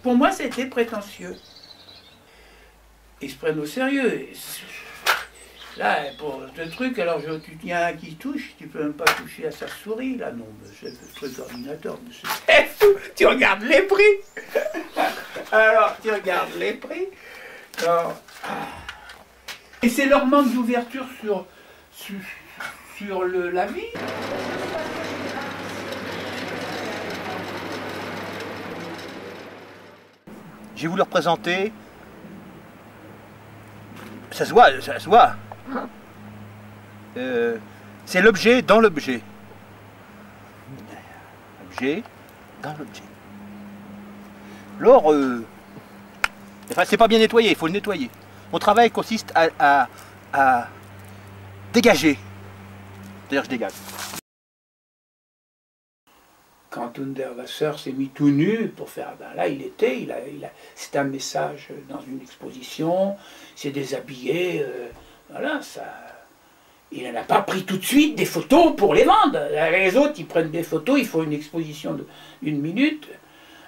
Pour moi, c'était prétentieux. Ils se prennent au sérieux. Là, pour ce truc, alors tu tiens un qui touche, tu peux même pas toucher à sa souris, là, non, c'est le truc d'ordinateur, c'est fou, tu regardes les prix. Alors, tu regardes les prix. Alors, et c'est leur manque d'ouverture sur la vie. Je vais vous le représenter. Ça se voit, ça se voit. C'est l'objet dans l'objet. L'objet dans l'objet. Alors, enfin, c'est pas bien nettoyé, il faut le nettoyer. Mon travail consiste à dégager. C'est-à-dire, je dégage. Quand Hundertwasser s'est mis tout nu pour faire, ben là c'est un message dans une exposition, il s'est déshabillé, voilà, ça. Il n'en a pas pris tout de suite des photos pour les vendre. Les autres, ils prennent des photos, ils font une exposition d'1 minute,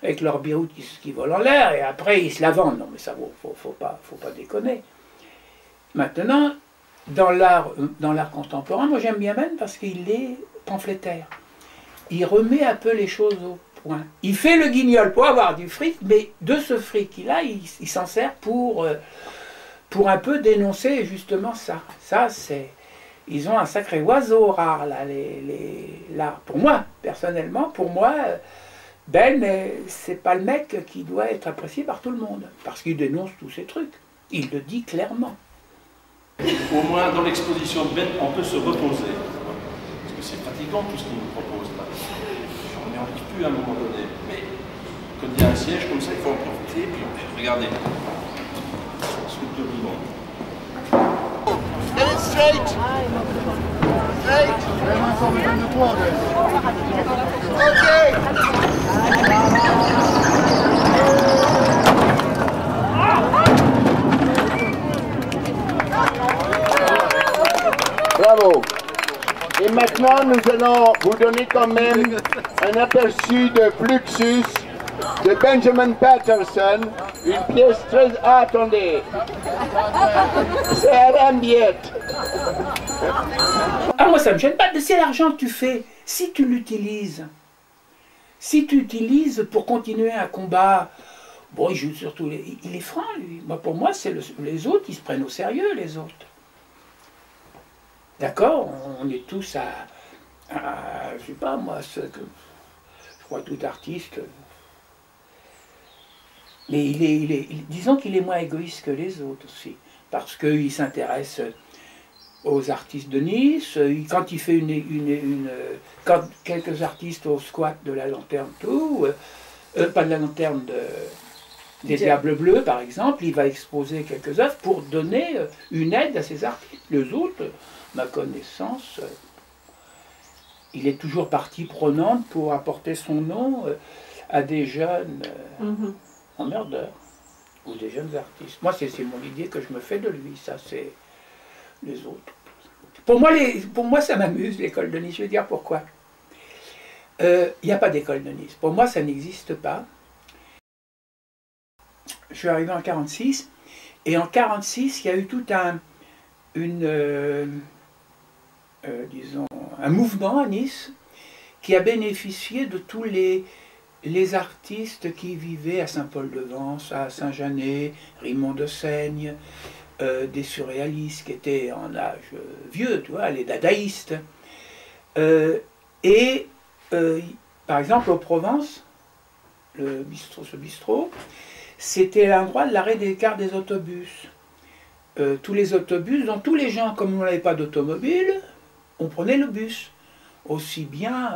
avec leur biroute qui vole en l'air, et après ils se la vendent. Non mais ça, faut pas déconner. Maintenant, dans l'art contemporain, moi j'aime bien même parce qu'il est pamphlétaire. Il remet un peu les choses au point. Il fait le guignol pour avoir du fric, mais de ce fric qu'il a, il s'en sert pour un peu dénoncer justement ça. Ça, c'est... Ils ont un sacré oiseau rare, là, l'art. Pour moi, personnellement, Ben, c'est pas le mec qui doit être apprécié par tout le monde, parce qu'il dénonce tous ces trucs. Il le dit clairement. Au moins, dans l'exposition de Ben, on peut se reposer. Parce que c'est fatigant tout ce qu'il nous propose là. On n'y arrive plus à un moment donné. Mais quand il y a un siège comme ça, il faut en profiter. Puis regardez. Sculpture vivante. Get it straight! Straight! Okay! Bravo! Et maintenant, nous allons vous donner quand même un aperçu de Fluxus de Benjamin Patterson, une pièce très... Ah, attendez! C'est Adam Biette. Ah, moi, ça me gêne pas. C'est l'argent que tu fais. Si tu l'utilises, pour continuer un combat, bon, il joue surtout... Il est franc, lui. Moi, pour moi, c'est les autres, ils se prennent au sérieux, les autres. D'accord? On est tous je sais pas, moi, je crois tout artiste... Mais disons qu'il est moins égoïste que les autres aussi, parce qu'il s'intéresse aux artistes de Nice, quand il fait quand quelques artistes au squat de la Lanterne tout, pas de la Lanterne, des Diables Bleus par exemple, il va exposer quelques œuvres pour donner une aide à ces artistes. Les autres, ma connaissance, il est toujours partie prenante pour apporter son nom à des jeunes... emmerdeurs, ou des jeunes artistes. Moi, c'est mon idée que je me fais de lui, ça, c'est les autres. Pour moi, ça m'amuse, l'école de Nice. Je vais dire pourquoi. Il n'y a pas d'école de Nice. Pour moi, ça n'existe pas. Je suis arrivé en 1946, et en 1946, il y a eu tout disons, un mouvement à Nice qui a bénéficié de tous les artistes qui vivaient à Saint-Paul-de-Vence, à Saint-Jeannet, Rimond de Seigne, des surréalistes qui étaient en âge vieux, tu vois, les dadaïstes. Par exemple, au Provence, ce bistrot, c'était l'endroit de l'arrêt des cars des autobus. Tous les autobus, donc tous les gens, comme on n'avait pas d'automobile, on prenait le bus. Aussi bien,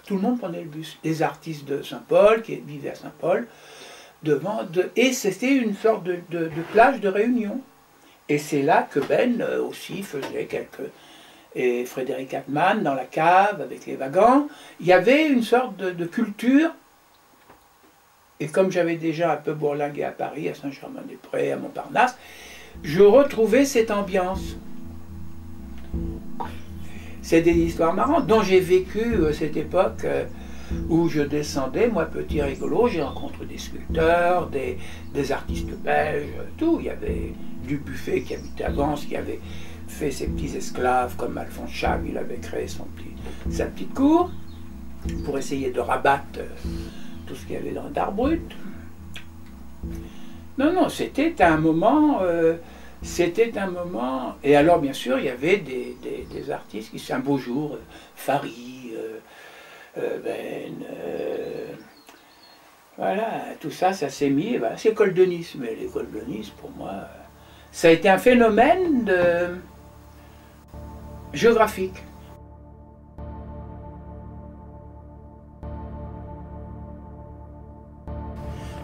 tout le monde prenait le bus. Les artistes de Saint-Paul, qui vivaient à Saint-Paul, et c'était une sorte de plage de réunion. Et c'est là que Ben aussi faisait et Frédéric Hartmann dans la cave, avec les wagons. Il y avait une sorte de culture. Et comme j'avais déjà un peu bourlingué à Paris, à Saint-Germain-des-Prés, à Montparnasse, je retrouvais cette ambiance. C'est des histoires marrantes dont j'ai vécu cette époque où je descendais, moi petit rigolo, j'ai rencontré des sculpteurs, des artistes belges, tout. Il y avait Dubuffet qui habitait à Vence, qui avait fait ses petits esclaves, comme Alphonse Cham, il avait créé sa petite cour, pour essayer de rabattre tout ce qu'il y avait d'art brut. Non, non, c'était un moment... Et alors, bien sûr, il y avait des artistes qui, c'est un beau jour, Fari, voilà, tout ça, ça s'est mis, ben, c'est l'école de Nice. Mais l'école de Nice, pour moi, ça a été un phénomène géographique.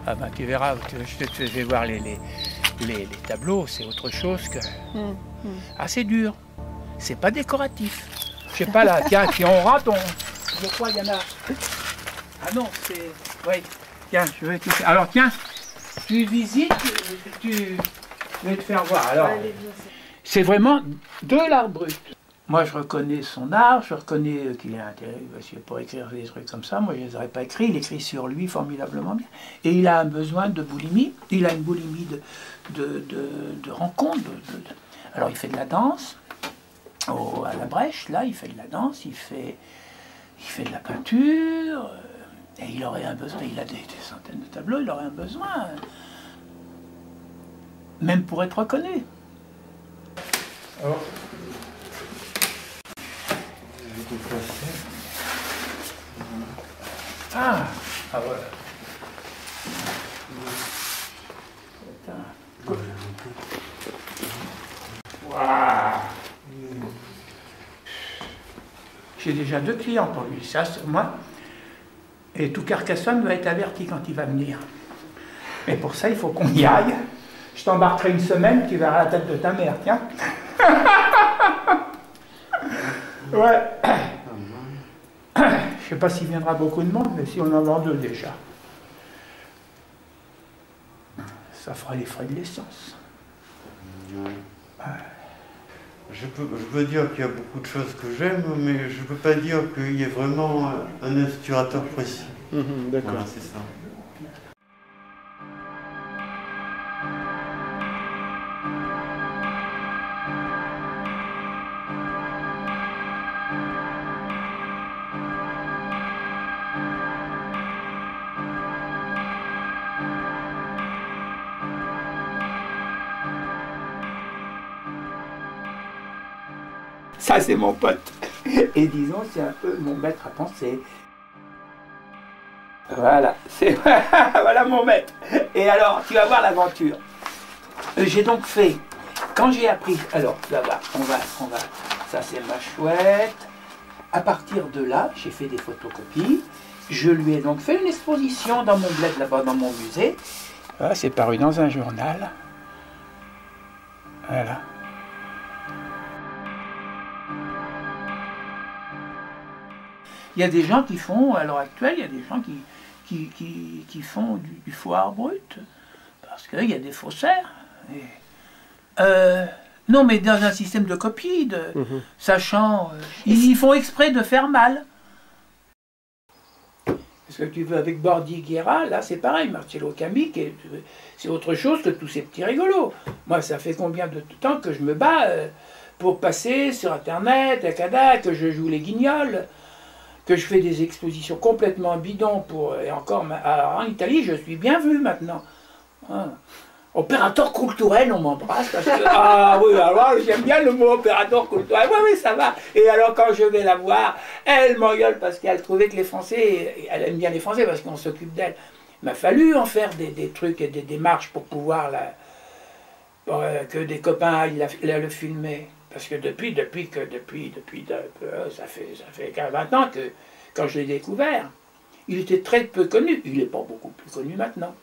Ah ben, tu verras, je te fais voir les tableaux, c'est autre chose que... Ah, c'est dur. C'est pas décoratif. Je sais pas là, tiens, si on rate, je crois qu'il y en a... Ah non, c'est... Oui, tiens, je vais tout faire. Alors tiens, tu visites, je vais te faire voir. Alors, c'est vraiment de l'art brut. Moi, je reconnais son art, je reconnais qu'il a intérêt pour écrire des trucs comme ça. Moi, je ne les aurais pas écrits. Il écrit sur lui formidablement bien. Et il a un besoin de boulimie. Il a une boulimie de rencontre. Alors, il fait de la danse. À la Brèche, là, il fait de la danse. Il fait de la peinture. Et il aurait un besoin. Il a des centaines de tableaux. Il aurait un besoin. Même pour être reconnu. Alors, ah voilà. Wow. J'ai déjà 2 clients pour lui, ça c'est moi. Et tout Carcassonne doit être averti quand il va venir. Mais pour ça, il faut qu'on y aille. Je t'embarquerai une semaine, tu verras la tête de ta mère, tiens. Ouais. Je sais pas s'il viendra beaucoup de monde, mais si on en vend 2 déjà. Ça fera les frais de l'essence. Je peux dire qu'il y a beaucoup de choses que j'aime, mais je ne peux pas dire qu'il y ait vraiment un inspirateur précis. D'accord. Voilà, c'est ça. Ça, c'est mon pote. Et disons, c'est un peu mon maître à penser. Voilà, c'est voilà mon maître. Et alors, tu vas voir l'aventure. J'ai donc fait, quand j'ai appris, alors, là bas, on va, ça c'est ma chouette. À partir de là, j'ai fait des photocopies. Je lui ai donc fait une exposition dans mon bled là-bas, dans mon musée. Voilà, c'est paru dans un journal. Voilà. Il y a des gens qui font, à l'heure actuelle, il y a des gens qui font du faux art brut, parce qu'il y a des faussaires. Non, mais dans un système de copie, sachant... ils font exprès de faire mal. Parce que tu veux, avec Bordighera, là c'est pareil, Marcello Cambi, c'est autre chose que tous ces petits rigolos. Moi, ça fait combien de temps que je me bats pour passer sur Internet, à Cada, que je joue les guignols, que je fais des expositions complètement bidons et encore en Italie, je suis bien vu maintenant. Hein. Opérateur culturel, on m'embrasse parce que ah oui, alors j'aime bien le mot opérateur culturel. Oui, oui, ça va. Et alors quand je vais la voir, elle m'engueule parce qu'elle trouvait que les Français, elle aime bien les Français parce qu'on s'occupe d'elle. Il m'a fallu en faire des trucs et des démarches pour pouvoir que des copains aillent le filmer. Parce que ça fait 20 ans que, quand je l'ai découvert, il était très peu connu. Il n'est pas beaucoup plus connu maintenant.